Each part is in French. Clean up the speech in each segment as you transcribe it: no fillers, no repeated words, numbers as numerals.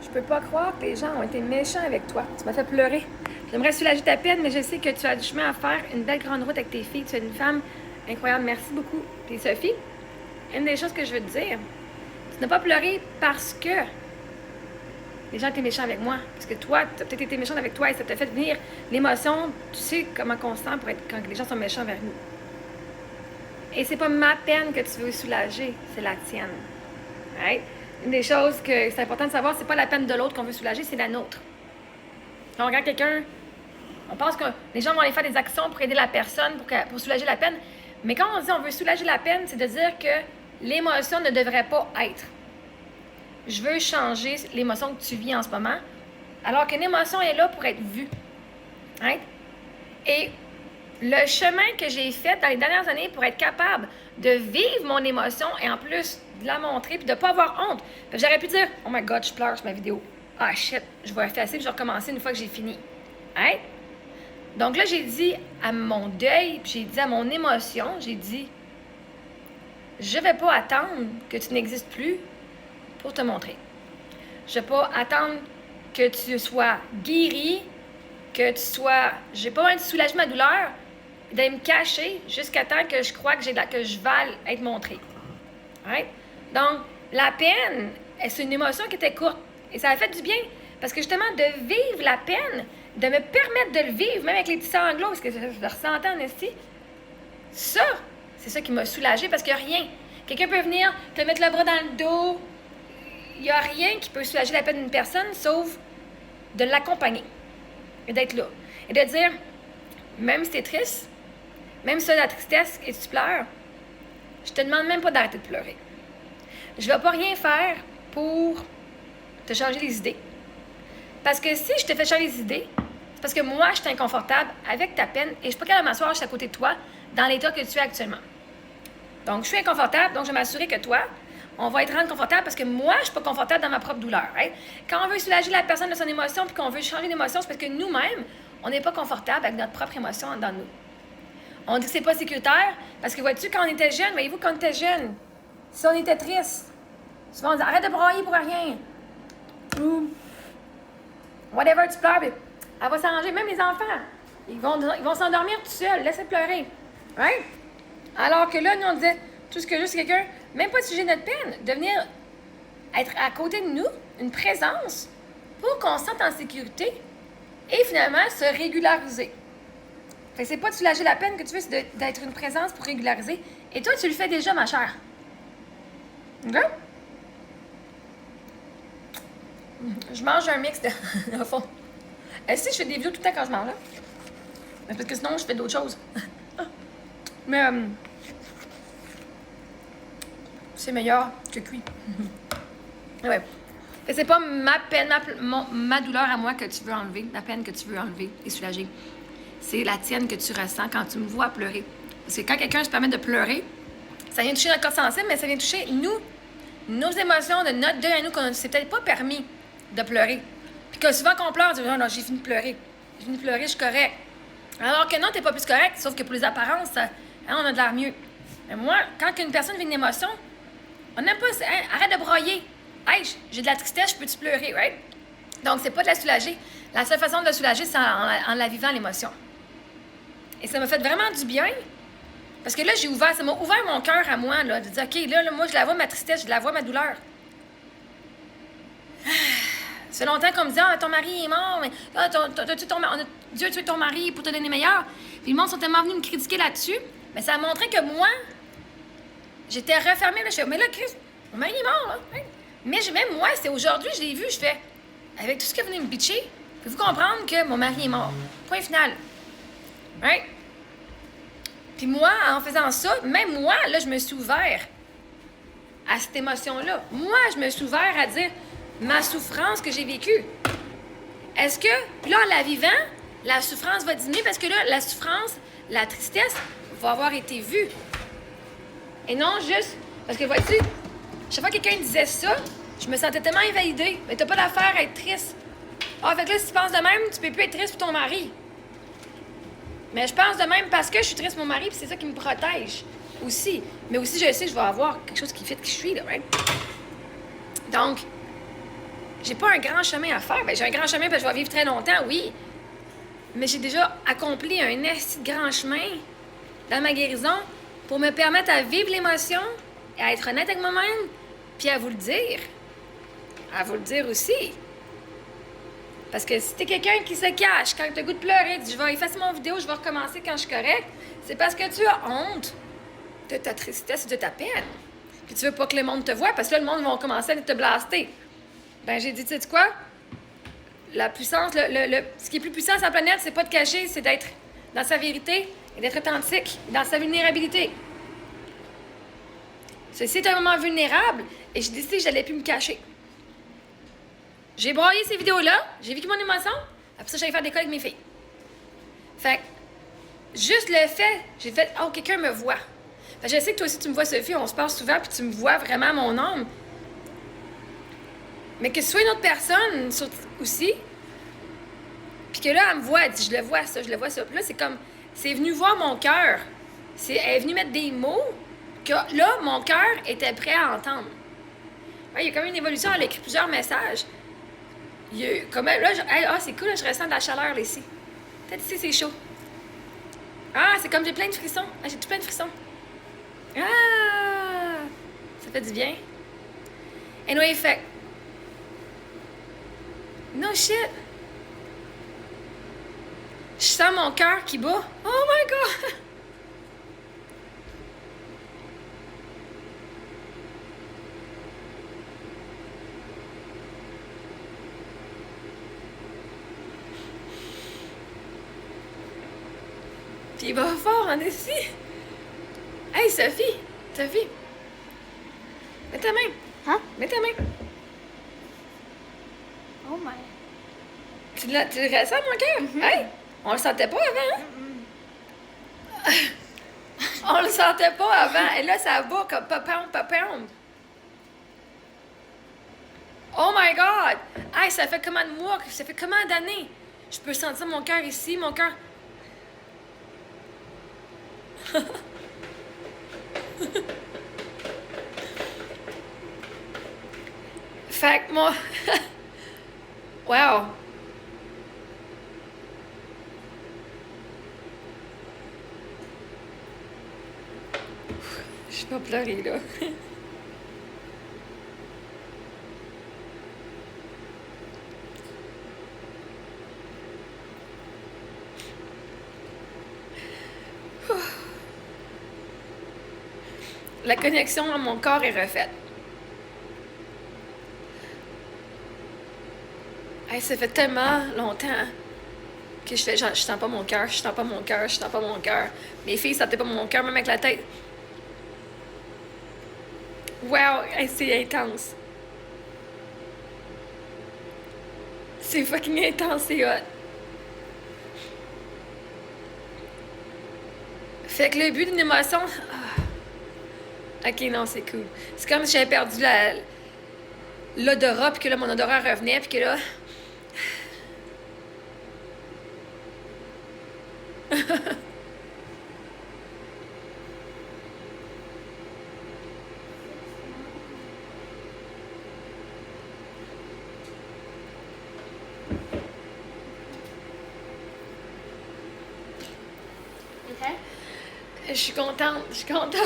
Je peux pas croire que les gens ont été méchants avec toi. Tu m'as fait pleurer. J'aimerais soulager ta peine, mais je sais que tu as du chemin à faire, une belle grande route avec tes filles. Tu es une femme incroyable. Merci beaucoup. Puis Sophie, une des choses que je veux te dire, tu n'as pas pleuré parce que les gens étaient méchants avec moi. Parce que toi, tu as peut-être été méchante avec toi et ça t'a fait venir l'émotion. Tu sais comment on se sent pour être quand les gens sont méchants vers nous. Et c'est pas ma peine que tu veux soulager, c'est la tienne. Right? Une des choses que c'est important de savoir, c'est pas la peine de l'autre qu'on veut soulager, c'est la nôtre. Quand on regarde quelqu'un, on pense que les gens vont aller faire des actions pour aider la personne, pour soulager la peine. Mais quand on dit on veut soulager la peine, c'est de dire que l'émotion ne devrait pas être. Je veux changer l'émotion que tu vis en ce moment, alors qu'une émotion est là pour être vue. Right? Et le chemin que j'ai fait dans les dernières années pour être capable de vivre mon émotion et en plus de la montrer puis de ne pas avoir honte. J'aurais pu dire, oh my God, je pleure sur ma vidéo. Ah shit, je vais effacer puis je vais recommencer une fois que j'ai fini. Right? Donc là, j'ai dit à mon deuil, puis j'ai dit à mon émotion, j'ai dit, je ne vais pas attendre que tu n'existes plus pour te montrer. Je ne vais pas attendre que tu sois guéri, que tu sois... J'ai pas envie de soulager ma douleur, d'aller me cacher jusqu'à temps que je crois que je vais être montrée. Right? Donc, la peine, c'est une émotion qui était courte. Et ça a fait du bien. Parce que justement, de vivre la peine, de me permettre de le vivre, même avec les petits sanglots, parce que je le ressentais en esti, ça, c'est ça qui m'a soulagée parce qu'il n'y a rien. Quelqu'un peut venir te mettre le bras dans le dos. Il n'y a rien qui peut soulager la peine d'une personne, sauf de l'accompagner et d'être là. Et de dire, même si tu es triste, même si tu as de la tristesse et tu pleures, je te demande même pas d'arrêter de pleurer. Je ne vais pas rien faire pour te changer les idées. Parce que si je te fais changer les idées, c'est parce que moi, je suis inconfortable avec ta peine et je ne suis pas capable de m'asseoir juste à côté de toi dans l'état que tu es actuellement. Donc, je suis inconfortable, donc je vais m'assurer que toi, on va être rendu confortable parce que moi, je ne suis pas confortable dans ma propre douleur. Right? Quand on veut soulager la personne de son émotion puis qu'on veut changer d'émotion, c'est parce que nous-mêmes, on n'est pas confortable avec notre propre émotion dans nous. On dit que c'est pas sécuritaire parce que, vois-tu, quand on était jeune, voyez-vous, quand on était jeune, si on était triste, souvent on dit arrête de brailler pour rien. Ou whatever, tu pleures, elle va s'arranger. Même les enfants, ils vont s'endormir tout seuls, laissez pleurer. Right? Alors que là, nous, on disait tout ce que je veux, c'est quelqu'un, même pas de sujet notre peine, de venir être à côté de nous, une présence, pour qu'on se sente en sécurité et finalement se régulariser. Fait que c'est pas de soulager la peine que tu veux, c'est d'être une présence pour régulariser. Et toi, tu le fais déjà, ma chère. OK? Je mange un mix de... au fond. Est-ce que je fais des vidéos tout le temps quand je mange, là? Parce que sinon, je fais d'autres choses. Mais... c'est meilleur que cuit. Ouais. Et c'est pas ma peine, ma douleur à moi que tu veux enlever, la peine que tu veux enlever et soulager. C'est la tienne que tu ressens quand tu me vois pleurer. Parce que quand quelqu'un se permet de pleurer, ça vient toucher notre corps sensible, mais ça vient toucher nous, nos émotions, de notre deuil à nous, qu'on ne s'est peut-être pas permis de pleurer. Puis que souvent qu'on pleure, on dit « Non, j'ai fini de pleurer. J'ai fini de pleurer, je suis correct. » Alors que non, t'es pas plus correct, sauf que pour les apparences, on a de l'air mieux. Mais moi, quand une personne vit une émotion, on n'aime pas, arrête de broyer. Hey, j'ai de la tristesse, je peux-tu pleurer, right? Donc, c'est pas de la soulager. La seule façon de la soulager, c'est en la vivant, l'émotion. Et ça m'a fait vraiment du bien. Parce que là, ça m'a ouvert mon cœur à moi, là, de dire, OK, là, moi, je la vois, ma tristesse, je la vois, ma douleur. Ça fait longtemps qu'on me disait, ton mari est mort, mais Dieu a tué ton mari pour te donner meilleur. Puis le monde sont tellement venus me critiquer là-dessus. Mais ça a montré que moi, j'étais refermée. Là, je fais, mais là, Chris, mon mari est mort, là. Mais même moi, c'est aujourd'hui, je l'ai vu, je fais, avec tout ce que vous venez me bitcher, pouvez-vous comprendre que mon mari est mort? Point final. Right? Puis moi, en faisant ça, même moi, là, je me suis ouvert à cette émotion-là. Moi, je me suis ouvert à dire ma souffrance que j'ai vécue. Est-ce que, puis là, en la vivant, la souffrance va diminuer parce que là, la souffrance, la tristesse va avoir été vue. Et non juste, parce que vois-tu, chaque fois que quelqu'un disait ça, je me sentais tellement invalidée. Mais t'as pas d'affaire à être triste. Ah, fait que là, si tu penses de même, tu peux plus être triste pour ton mari. Mais je pense de même parce que je suis triste pour mon mari, puis c'est ça qui me protège aussi. Mais aussi, je sais que je vais avoir quelque chose qui fait qui je suis, là, right? Donc, j'ai pas un grand chemin à faire. Ben, j'ai un grand chemin parce que je vais vivre très longtemps, oui. Mais j'ai déjà accompli un assez grand chemin dans ma guérison pour me permettre à vivre l'émotion, à être honnête avec moi-même, puis à vous le dire. À vous le dire aussi. Parce que si t'es quelqu'un qui se cache, quand t'as le goût de pleurer, tu dis « je vais effacer mon vidéo, je vais recommencer quand je suis correct », c'est parce que tu as honte de ta tristesse et de ta peine. Puis tu veux pas que le monde te voie, parce que là, le monde va commencer à te blaster. Ben, j'ai dit, tu sais quoi? La puissance, ce qui est plus puissant sur la planète, c'est pas de cacher, c'est d'être dans sa vérité et d'être authentique, dans sa vulnérabilité. Ceci est un moment vulnérable et j'ai décidé que j'allais plus me cacher. J'ai broyé ces vidéos-là, j'ai vécu mon émotion, après ça, j'allais faire des calls avec mes filles. Fait que, juste le fait, j'ai fait, oh, quelqu'un me voit. Fait que je sais que toi aussi, tu me vois, Sophie, on se parle souvent, puis tu me vois vraiment mon âme. Mais que ce soit une autre personne aussi, puis que là, elle me voit, elle dit, je le vois ça, je le vois ça. Puis là, c'est comme, c'est venu voir mon cœur. Elle est venue mettre des mots que là, mon cœur était prêt à entendre. Ouais, il y a comme une évolution, elle a écrit plusieurs messages. Il y a comme là, c'est cool, là, je ressens de la chaleur là, ici. Peut-être ici, c'est chaud. Ah, c'est comme j'ai plein de frissons. Ah, j'ai tout plein de frissons. Ah! Ça fait du bien. Anyway, fait. No shit. Je sens mon cœur qui bat. Oh my God! Puis il va fort en ici. Hey, Sophie! Sophie! Mets ta main. Hein? Mets ta main. Oh my. Tu le ressens, mon cœur? Hey! On le sentait pas avant, hein? On le sentait pas avant. Et là, ça va comme pa-pound, pa-pound. Oh my God! Hey, ça fait combien de mois? Ça fait combien d'années? Je peux sentir mon cœur ici, mon cœur... Fait que moi... Wow! Je vais pas pleurer, là. La connexion à mon corps est refaite. Hey, ça fait tellement longtemps que je fais genre, je sens pas mon cœur, je sens pas mon cœur, je sens pas mon cœur. Mes filles sentaient pas mon cœur, même avec la tête. Wow, hey, c'est intense. C'est fucking intense, c'est hot. Fait que le but d'une émotion... Ah. Ok, non, c'est cool. C'est comme si j'avais perdu l'odorat, puis que là, mon odorat revenait, puis que là... Okay? Je suis contente, je suis contente.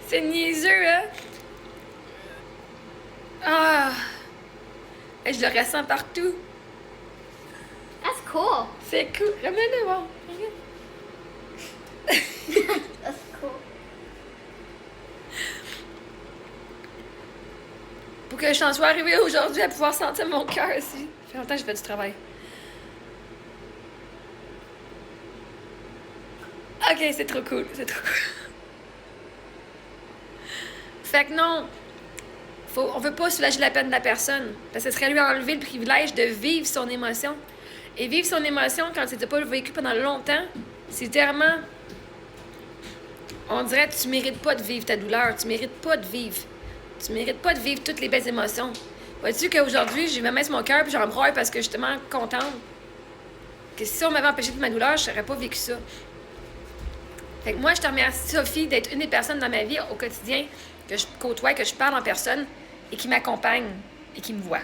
C'est niaiseux, hein? Ah! Et je le ressens partout. That's cool. C'est cool. Remets-le voir. That's cool. Pour que je t'en sois arrivée aujourd'hui à pouvoir sentir mon cœur aussi. Ça fait longtemps que j'ai fait du travail. Ok, c'est trop cool, c'est trop cool. Fait que non, on veut pas soulager la peine de la personne. Parce que ce serait lui enlever le privilège de vivre son émotion. Et vivre son émotion quand tu n'as pas vécu pendant longtemps, c'est littéralement... On dirait que tu mérites pas de vivre ta douleur, tu mérites pas de vivre. Tu mérites pas de vivre toutes les belles émotions. Vois-tu qu'aujourd'hui, j'ai ma main sur mon cœur puis j'en broye parce que je suis tellement contente que si on m'avait empêché de ma douleur, je n'aurais pas vécu ça. Fait que moi, je te remercie, Sophie, d'être une des personnes dans ma vie au quotidien que je côtoie, que je parle en personne et qui m'accompagne et qui me voit.